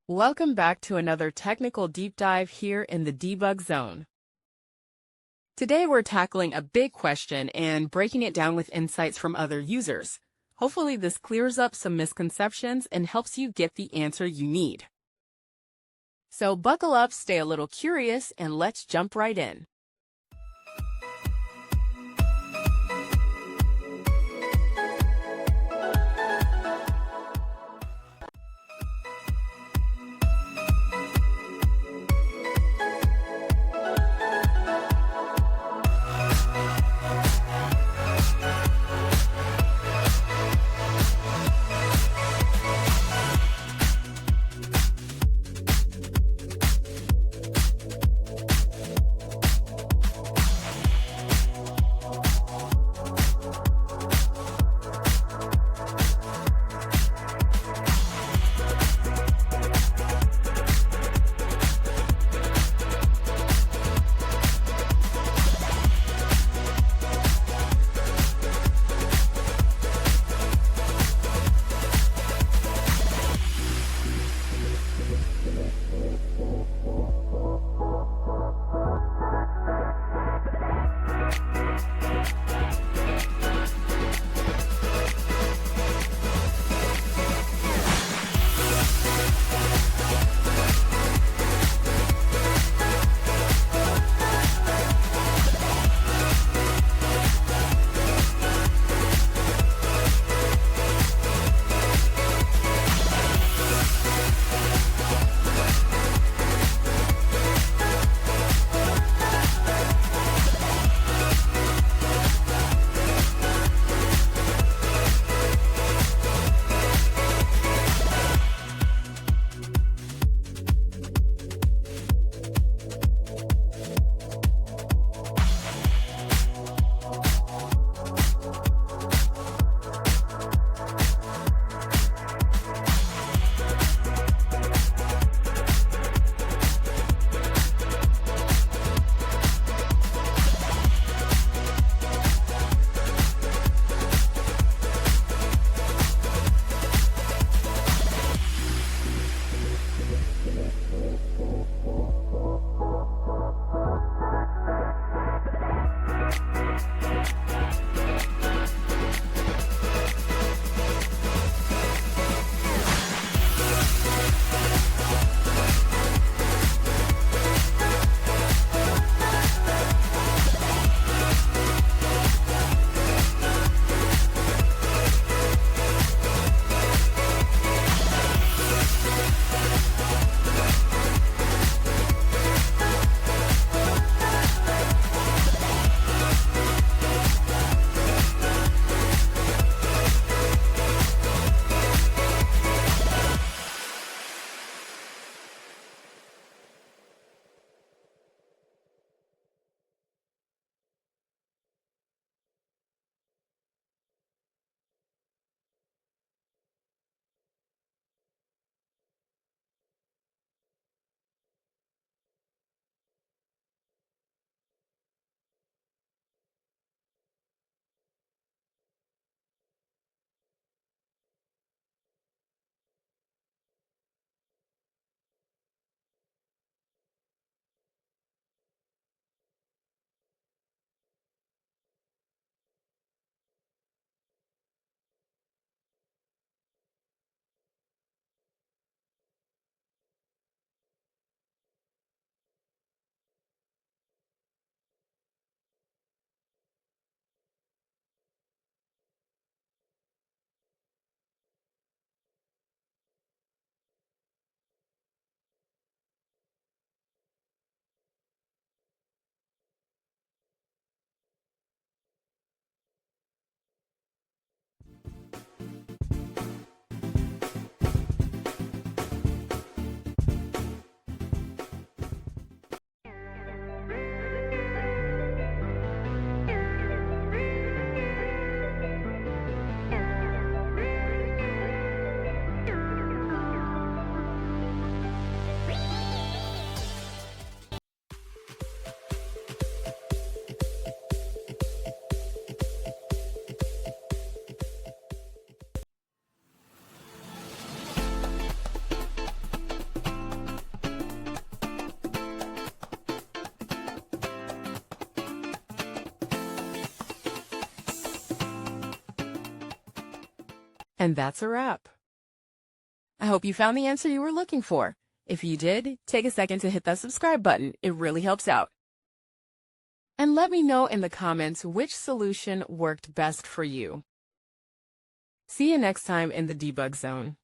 Welcome back to another technical deep dive here in the debug zone. Today we're tackling a big question and breaking it down with insights from other users. Hopefully this clears up some misconceptions and helps you get the answer you need. So buckle up, stay a little curious, and let's jump right in. And that's a wrap. I hope you found the answer you were looking for. If you did, take a second to hit that subscribe button. It really helps out. And let me know in the comments which solution worked best for you. See you next time in the debug zone.